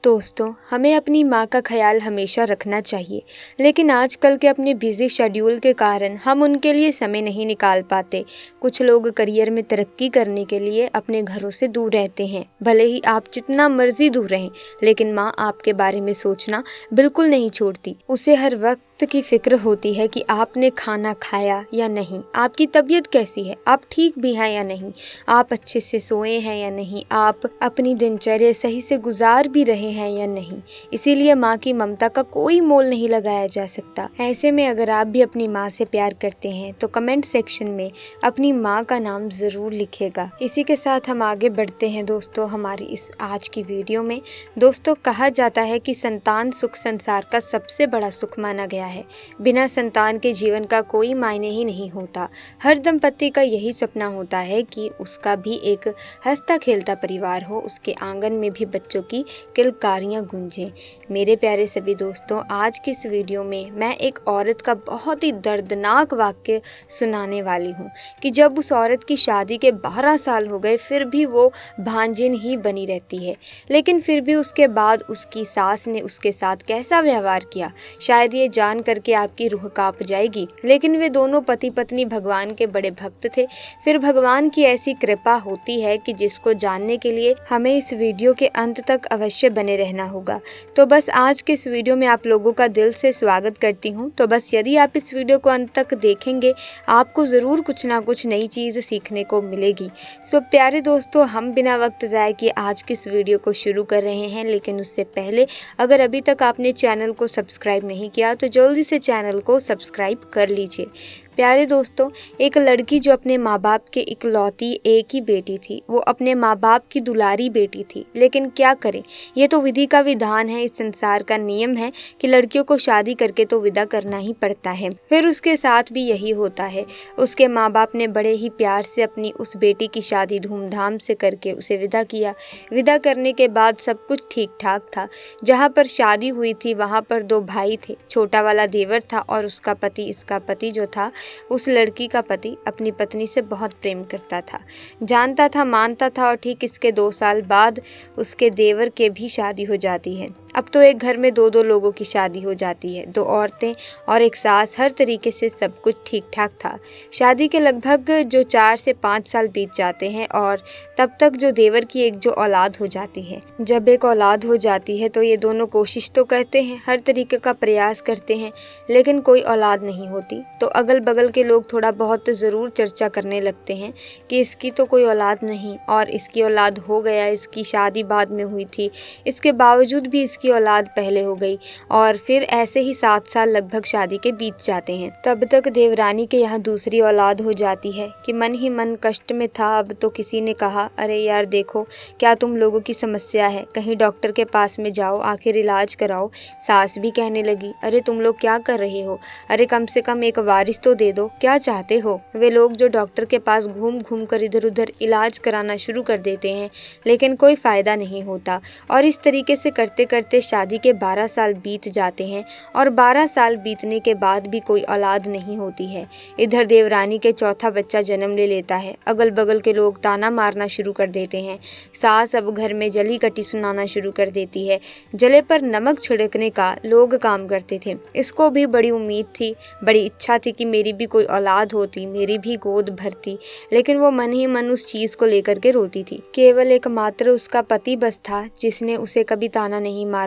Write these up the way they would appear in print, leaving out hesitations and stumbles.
दोस्तों, हमें अपनी माँ का ख्याल हमेशा रखना चाहिए, लेकिन आजकल के अपने बिजी शेड्यूल के कारण हम उनके लिए समय नहीं निकाल पाते। कुछ लोग करियर में तरक्की करने के लिए अपने घरों से दूर रहते हैं। भले ही आप जितना मर्जी दूर रहें, लेकिन माँ आपके बारे में सोचना बिल्कुल नहीं छोड़ती। उसे हर वक्त की फिक्र होती है कि आपने खाना खाया या नहीं, आपकी तबीयत कैसी है, आप ठीक भी हैं या नहीं, आप अच्छे से सोए हैं या नहीं, आप अपनी दिनचर्या सही से गुजार भी रहे हैं या नहीं। इसीलिए माँ की ममता का कोई मोल नहीं लगाया जा सकता। ऐसे में अगर आप भी अपनी माँ से प्यार करते हैं तो कमेंट सेक्शन में अपनी माँ का नाम जरूर लिखिएगा। इसी के साथ हम आगे बढ़ते हैं दोस्तों हमारी इस आज की वीडियो में। दोस्तों, कहा जाता है कि संतान सुख संसार का सबसे बड़ा सुख माना गया है। बिना संतान के जीवन का कोई मायने ही नहीं होता। हर दंपति का यही सपना होता है कि उसका भी एक हंसता खेलता परिवार हो, उसके आंगन में भी बच्चों की किलकारियां गूंजें। मेरे प्यारे सभी दोस्तों, आज की इस वीडियो में मैं एक औरत का बहुत ही दर्दनाक वाक्य सुनाने वाली हूँ कि जब उस औरत की शादी के 12 साल हो गए फिर भी वो भांजिन ही बनी रहती है। लेकिन फिर भी उसके बाद उसकी सास ने उसके साथ कैसा व्यवहार किया, शायद ये जान करके आपकी रूह कांप जाएगी। लेकिन वे दोनों पति पत्नी भगवान के बड़े भक्त थे। फिर भगवान की ऐसी कृपा होती है कि जिसको जानने के लिए हमें इस वीडियो के अंत तक अवश्य बने रहना होगा। तो बस आज के इस वीडियो में आप लोगों का दिल से स्वागत करती हूँ। तो बस यदि आप इस वीडियो को अंत तक देखेंगे, आपको ज़रूर कुछ ना कुछ नई चीज़ सीखने को मिलेगी। सो प्यारे दोस्तों, हम बिना वक्त ज़ाय किए आज की इस वीडियो को शुरू कर रहे हैं। लेकिन उससे पहले अगर अभी तक आपने चैनल को सब्सक्राइब नहीं किया तो जल्दी से चैनल को सब्सक्राइब कर लीजिए। प्यारे दोस्तों, एक लड़की जो अपने माँ बाप के इकलौती एक ही बेटी थी, वो अपने माँ बाप की दुलारी बेटी थी। लेकिन क्या करें, ये तो विधि का विधान है, इस संसार का नियम है कि लड़कियों को शादी करके तो विदा करना ही पड़ता है। फिर उसके साथ भी यही होता है। उसके माँ बाप ने बड़े ही प्यार से अपनी उस बेटी की शादी धूमधाम से करके उसे विदा किया। विदा करने के बाद सब कुछ ठीक ठाक था। जहाँ पर शादी हुई थी वहाँ पर 2 भाई थे। छोटा वाला देवर था और उसका पति, इसका पति जो था, उस लड़की का पति अपनी पत्नी से बहुत प्रेम करता था, जानता था, मानता था। और ठीक इसके 2 साल बाद उसके देवर के भी शादी हो जाती है। अब तो एक घर में 2-2 लोगों की शादी हो जाती है, 2 औरतें और एक सास। हर तरीके से सब कुछ ठीक ठाक था। शादी के लगभग जो 4 से 5 साल बीत जाते हैं और तब तक जो देवर की एक जो औलाद हो जाती है। जब एक औलाद हो जाती है तो ये दोनों कोशिश तो करते हैं, हर तरीके का प्रयास करते हैं, लेकिन कोई औलाद नहीं होती। तो अगल बगल के लोग थोड़ा बहुत ज़रूर चर्चा करने लगते हैं कि इसकी तो कोई औलाद नहीं, और इसकी औलाद हो गया, इसकी शादी बाद में हुई थी, इसके बावजूद भी की औलाद पहले हो गई। और फिर ऐसे ही 7 साल लगभग शादी के बीत जाते हैं। तब तक देवरानी के यहाँ दूसरी औलाद हो जाती है कि मन ही मन कष्ट में था। अब तो किसी ने कहा, अरे यार देखो, क्या तुम लोगों की समस्या है, कहीं डॉक्टर के पास में जाओ, आखिर इलाज कराओ। सास भी कहने लगी, अरे तुम लोग क्या कर रहे हो, अरे कम से कम एक वारिस तो दे दो, क्या चाहते हो। वे लोग जो डॉक्टर के पास घूम घूम कर इधर उधर इलाज कराना शुरू कर देते हैं, लेकिन कोई फायदा नहीं होता। और इस तरीके से करते करते शादी के 12 साल बीत जाते हैं और 12 साल बीतने के बाद भी कोई औलाद नहीं होती है। इधर देवरानी के चौथा बच्चा जन्म ले लेता है। अगल बगल के लोग ताना मारना शुरू कर देते हैं। सास अब घर में जली कटी सुनाना शुरू कर देती है। जले पर नमक छिड़कने का लोग काम करते थे। इसको भी बड़ी उम्मीद थी, बड़ी इच्छा थी कि मेरी भी कोई औलाद होती, मेरी भी गोद भरती, लेकिन वो मन ही मन उस चीज को लेकर के रोती थी। केवल एकमात्र उसका पति बस था जिसने उसे कभी ताना नहीं मारा।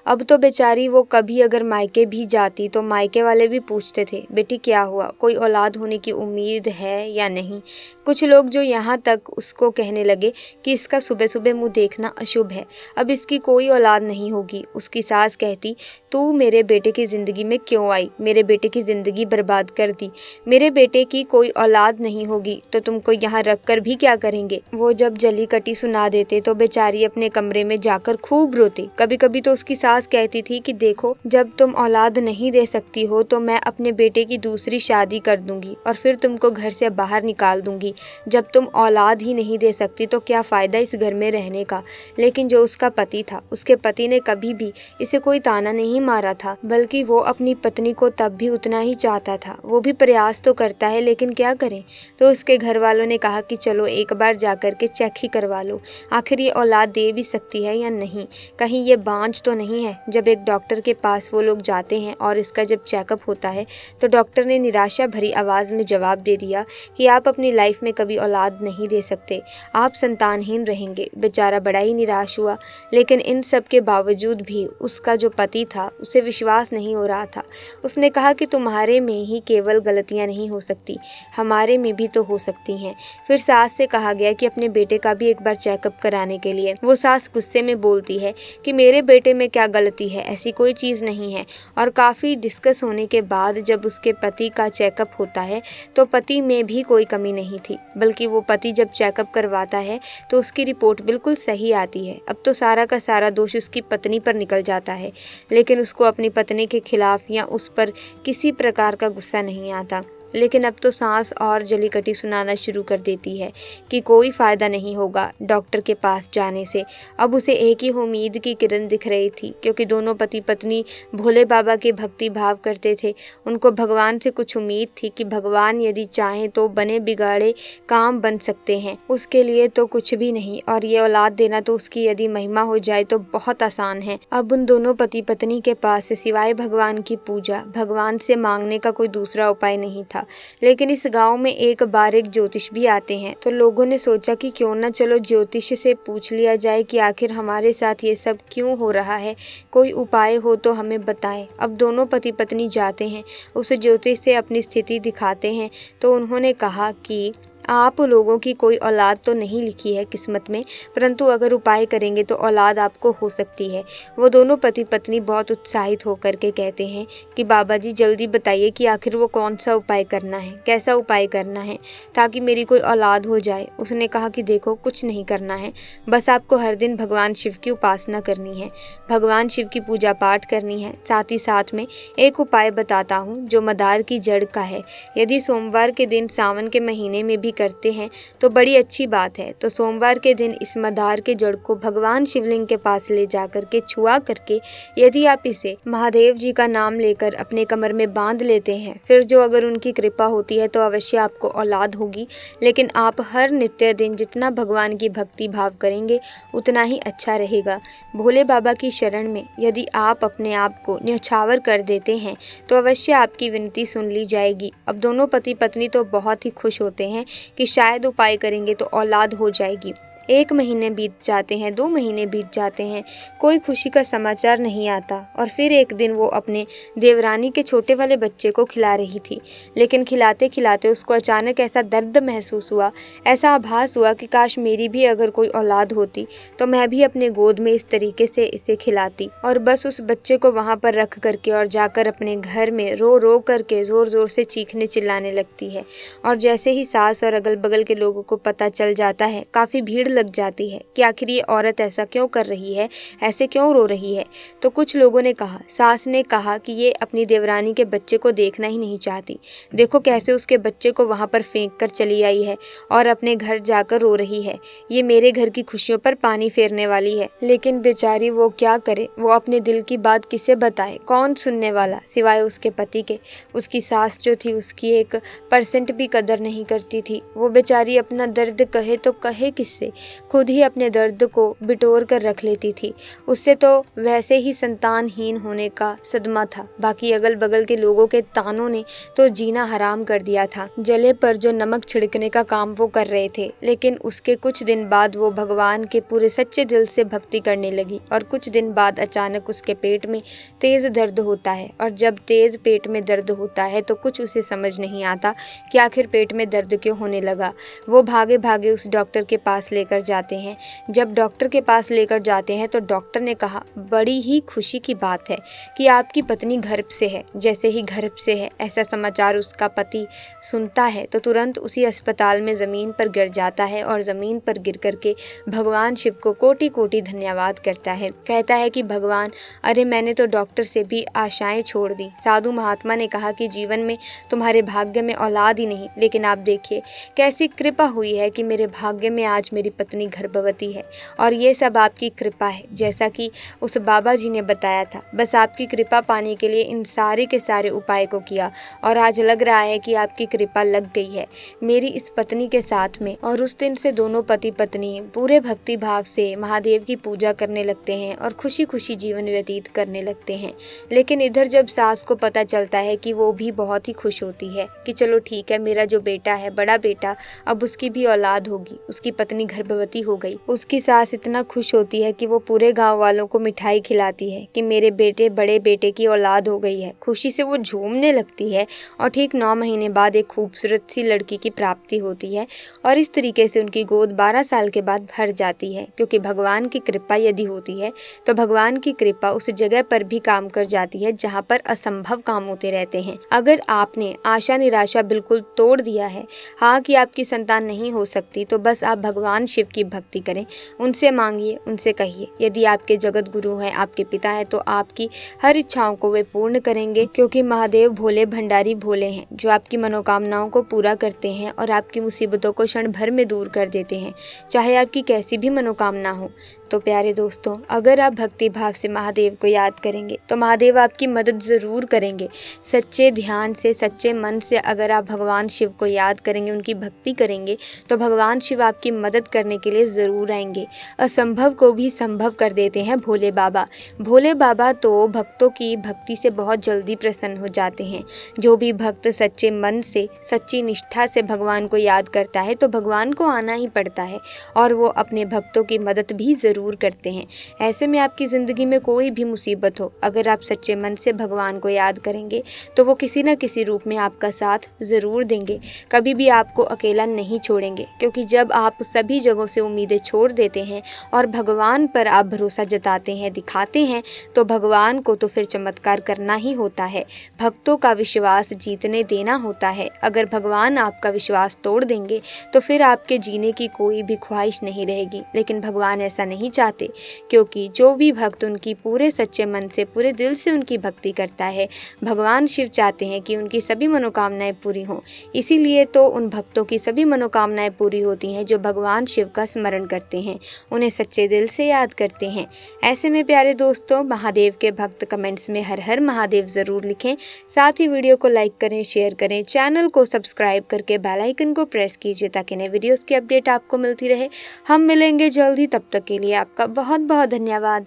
अब तो बेचारी वो कभी अगर मायके भी जाती तो मायके वाले भी पूछते थे, बेटी क्या हुआ, कोई औलाद होने की उम्मीद है या नहीं। कुछ लोग जो यहाँ तक उसको कहने लगे कि इसका सुबह सुबह मुंह देखना अशुभ है, अब इसकी कोई औलाद नहीं होगी। उसकी सास कहती, तू मेरे बेटे की जिंदगी में क्यों आई, मेरे बेटे की जिंदगी बर्बाद कर दी, मेरे बेटे की कोई औलाद नहीं होगी तो तुमको यहाँ रख कर भी क्या करेंगे। वो जब जली कटी सुना देते तो बेचारी अपने कमरे में जाकर खूब रोती। कभी कभी तो उसकी सास कहती थी कि देखो, जब तुम औलाद नहीं दे सकती हो तो मैं अपने बेटे की दूसरी शादी कर दूंगी और फिर तुमको घर से बाहर निकाल दूंगी। जब तुम औलाद ही नहीं दे सकती तो क्या फ़ायदा इस घर में रहने का। लेकिन जो उसका पति था, उसके पति ने कभी भी इसे कोई ताना नहीं मारा था, बल्कि वो अपनी पत्नी को तब भी उतना ही चाहता था। वो भी प्रयास तो करता है, लेकिन क्या करें। तो उसके घर वालों ने कहा कि चलो एक बार जाकर के चेक ही करवा लो, आखिर ये औलाद दे भी सकती है या नहीं, कहीं ये बांझ तो नहीं है। जब एक डॉक्टर के पास वो लोग जाते हैं और इसका जब चेकअप होता है तो डॉक्टर ने निराशा भरी आवाज़ में जवाब दे दिया कि आप अपनी लाइफ में कभी औलाद नहीं दे सकते, आप संतानहीन रहेंगे। बेचारा बड़ा ही निराश हुआ, लेकिन इन सब के बावजूद भी उसका जो पति था उसे विश्वास नहीं हो रहा था। उसने कहा कि तुम्हारे में ही केवल गलतियां नहीं हो सकती, हमारे में भी तो हो सकती हैं। फिर सास से कहा गया कि अपने बेटे का भी एक बार चेकअप कराने के लिए। वो सास गुस्से में बोलती है कि मेरे बेटे में क्या गलती है, ऐसी कोई चीज़ नहीं है। और काफ़ी डिस्कस होने के बाद जब उसके पति का चेकअप होता है तो पति में भी कोई कमी नहीं थी, बल्कि वो पति जब चेकअप करवाता है तो उसकी रिपोर्ट बिल्कुल सही आती है। अब तो सारा का सारा दोष उसकी पत्नी पर निकल जाता है, लेकिन उसको अपनी पत्नी के खिलाफ या उस पर किसी प्रकार का गुस्सा नहीं आता। लेकिन अब तो सास और जलीकटी सुनाना शुरू कर देती है कि कोई फ़ायदा नहीं होगा डॉक्टर के पास जाने से। अब उसे एक ही उम्मीद की किरण दिख रही थी, क्योंकि दोनों पति पत्नी भोले बाबा के भक्ति भाव करते थे। उनको भगवान से कुछ उम्मीद थी कि भगवान यदि चाहें तो बने बिगाड़े काम बन सकते हैं, उसके लिए तो कुछ भी नहीं, और ये औलाद देना तो उसकी यदि महिमा हो जाए तो बहुत आसान है। अब उन दोनों पति पत्नी के पास सिवाय भगवान की पूजा, भगवान से मांगने का कोई दूसरा उपाय नहीं था। लेकिन इस गांव में एक बार एक ज्योतिष भी आते हैं, तो लोगों ने सोचा कि क्यों ना चलो ज्योतिष से पूछ लिया जाए कि आखिर हमारे साथ ये सब क्यों हो रहा है, कोई उपाय हो तो हमें बताएं। अब दोनों पति पत्नी जाते हैं, उस ज्योतिष से अपनी स्थिति दिखाते हैं, तो उन्होंने कहा कि आप लोगों की कोई औलाद तो नहीं लिखी है किस्मत में, परंतु अगर उपाय करेंगे तो औलाद आपको हो सकती है। वो दोनों पति पत्नी बहुत उत्साहित होकर के कहते हैं कि बाबा जी जल्दी बताइए कि आखिर वो कौन सा उपाय करना है, कैसा उपाय करना है ताकि मेरी कोई औलाद हो जाए। उसने कहा कि देखो कुछ नहीं करना है, बस आपको हर दिन भगवान शिव की उपासना करनी है, भगवान शिव की पूजा पाठ करनी है। साथ ही साथ में एक उपाय बताता हूँ जो मदार की जड़ का है। यदि सोमवार के दिन सावन के महीने में भी करते हैं तो बड़ी अच्छी बात है। तो सोमवार के दिन इस मदार के जड़ को भगवान शिवलिंग के पास ले जाकर के छुआ करके यदि आप इसे महादेव जी का नाम लेकर अपने कमर में बांध लेते हैं, फिर जो अगर उनकी कृपा होती है तो अवश्य आपको औलाद होगी। लेकिन आप हर नित्य दिन जितना भगवान की भक्ति भाव करेंगे उतना ही अच्छा रहेगा। भोले बाबा की शरण में यदि आप अपने आप को न्यौछावर कर देते हैं तो अवश्य आपकी विनती सुन ली जाएगी। अब दोनों पति पत्नी तो बहुत ही खुश होते हैं कि शायद उपाय करेंगे तो औलाद हो जाएगी। 1 महीने बीत जाते हैं, 2 महीने बीत जाते हैं, कोई खुशी का समाचार नहीं आता। और फिर एक दिन वो अपने देवरानी के छोटे वाले बच्चे को खिला रही थी, लेकिन खिलाते खिलाते उसको अचानक ऐसा दर्द महसूस हुआ, ऐसा आभास हुआ कि काश मेरी भी अगर कोई औलाद होती तो मैं भी अपने गोद में इस तरीके से इसे खिलाती। और बस उस बच्चे को वहाँ पर रख करके और जाकर अपने घर में रो रो करके ज़ोर ज़ोर से चीखने चिल्लाने लगती है। और जैसे ही सास और अगल बगल के लोगों को पता चल जाता है, काफ़ी भीड़ लग जाती है कि आखिर ये औरत ऐसा क्यों कर रही है, ऐसे क्यों रो रही है। तो कुछ लोगों ने कहा, सास ने कहा कि ये अपनी देवरानी के बच्चे को देखना ही नहीं चाहती, देखो कैसे उसके बच्चे को वहाँ पर फेंक कर चली आई है और अपने घर जाकर रो रही है, ये मेरे घर की खुशियों पर पानी फेरने वाली है। लेकिन बेचारी वो क्या करे, वो अपने दिल की बात किसे बताए, कौन सुनने वाला सिवाय उसके पति के। उसकी सास जो थी उसकी 1% भी कदर नहीं करती थी। वो बेचारी अपना दर्द कहे तो कहे किससे, खुद ही अपने दर्द को बिटोर कर रख लेती थी। उससे तो वैसे ही संतानहीन होने का सदमा था, बाकी अगल बगल के लोगों के तानों ने तो जीना हराम कर दिया था। जले पर जो नमक छिड़कने का काम वो कर रहे थे। लेकिन उसके कुछ दिन बाद वो भगवान के पूरे सच्चे दिल से भक्ति करने लगी और कुछ दिन बाद अचानक उसके पेट में तेज दर्द होता है। और जब तेज पेट में दर्द होता है तो कुछ उसे समझ नहीं आता कि आखिर पेट में दर्द क्यों होने लगा। वो भागे भागे उस डॉक्टर के पास लेकर लेकर जाते हैं। जब डॉक्टर के पास लेकर जाते हैं तो डॉक्टर ने कहा, बड़ी ही खुशी की बात है कि आपकी पत्नी गर्भ से है। जैसे ही गर्भ से है ऐसा समाचार उसका पति सुनता है तो तुरंत उसी अस्पताल में ज़मीन पर गिर जाता है और ज़मीन पर गिर करके भगवान शिव को कोटि कोटि धन्यवाद करता है। कहता है कि भगवान, अरे मैंने तो डॉक्टर से भी आशाएं छोड़ दी। साधु महात्मा ने कहा कि जीवन में तुम्हारे भाग्य में औलाद ही नहीं, लेकिन आप देखिए कैसी कृपा हुई है कि मेरे भाग्य में आज मेरी पत्नी गर्भवती है और ये सब आपकी कृपा है, जैसा कि उस बाबा जी ने बताया था। बस आपकी कृपा पाने के लिए इन सारे के सारे उपाय को किया और आज लग रहा है कि आपकी कृपा लग गई है मेरी इस पत्नी के साथ में। और उस दिन से दोनों पति पत्नी पूरे भक्ति भाव से महादेव की पूजा करने लगते हैं और खुशी खुशी जीवन व्यतीत करने लगते हैं। लेकिन इधर जब सास को पता चलता है कि वो भी बहुत ही खुश होती है कि चलो ठीक है, मेरा जो बेटा है, बड़ा बेटा, अब उसकी भी औलाद होगी। उसकी पत्नी गर्भवती हो गई। उसकी सास इतना खुश होती है कि वो पूरे गांव वालों को मिठाई खिलाती है कि मेरे बेटे, बड़े बेटे की औलाद हो गई है। खुशी से वो झूमने लगती है और ठीक 9 महीने बाद एक खूबसूरत सी लड़की की प्राप्ति होती है और इस तरीके से उनकी गोद 12 साल के बाद भर जाती है। क्योंकि भगवान की कृपा यदि होती है तो भगवान की कृपा उस जगह पर भी काम कर जाती है जहाँ पर असंभव काम होते रहते हैं। अगर आपने आशा निराशा बिल्कुल तोड़ दिया है, हाँ, कि आपकी संतान नहीं हो सकती, तो बस आप भगवान शिव की भक्ति करें, उनसे मांगिए, उनसे कहिए। यदि आपके जगत गुरु हैं, आपके पिता हैं, तो आपकी हर इच्छाओं को वे पूर्ण करेंगे। क्योंकि महादेव भोले भंडारी भोले हैं, जो आपकी मनोकामनाओं को पूरा करते हैं और आपकी मुसीबतों को क्षण भर में दूर कर देते हैं, चाहे आपकी कैसी भी मनोकामना हो। तो प्यारे दोस्तों, अगर आप भक्ति भाव से महादेव को याद करेंगे तो महादेव आपकी मदद ज़रूर करेंगे। सच्चे ध्यान से, सच्चे मन से अगर आप भगवान शिव को याद करेंगे, उनकी भक्ति करेंगे, तो भगवान शिव आपकी मदद करने के लिए ज़रूर आएंगे। असंभव को भी संभव कर देते हैं भोले बाबा। भोले बाबा तो भक्तों की भक्ति से बहुत जल्दी प्रसन्न हो जाते हैं। जो भी भक्त सच्चे मन से, सच्ची निष्ठा से भगवान को याद करता है तो भगवान को आना ही पड़ता है और वो अपने भक्तों की मदद भी ज़रूर करते हैं। ऐसे में आपकी ज़िंदगी में कोई भी मुसीबत हो, अगर आप सच्चे मन से भगवान को याद करेंगे तो वो किसी न किसी रूप में आपका साथ ज़रूर देंगे। कभी भी आपको अकेला नहीं छोड़ेंगे। क्योंकि जब आप सभी जगहों से उम्मीदें छोड़ देते हैं और भगवान पर आप भरोसा जताते हैं, दिखाते हैं, तो भगवान को तो फिर चमत्कार करना ही होता है। भक्तों का विश्वास जीतने देना होता है। अगर भगवान आपका विश्वास तोड़ देंगे तो फिर आपके जीने की कोई भी ख्वाहिश नहीं रहेगी। लेकिन भगवान ऐसा नहीं चाहते, क्योंकि जो भी भक्त उनकी पूरे सच्चे मन से, पूरे दिल से उनकी भक्ति करता है, भगवान शिव चाहते हैं कि उनकी सभी मनोकामनाएं पूरी हों। इसीलिए तो उन भक्तों की सभी मनोकामनाएं पूरी होती हैं जो भगवान शिव का स्मरण करते हैं, उन्हें सच्चे दिल से याद करते हैं। ऐसे में प्यारे दोस्तों, महादेव के भक्त कमेंट्स में हर हर महादेव ज़रूर लिखें। साथ ही वीडियो को लाइक करें, शेयर करें, चैनल को सब्सक्राइब करके बेल आइकन को प्रेस कीजिए ताकि नए वीडियोस की अपडेट आपको मिलती रहे। हम मिलेंगे जल्द ही, तब तक के लिए आपका बहुत बहुत धन्यवाद।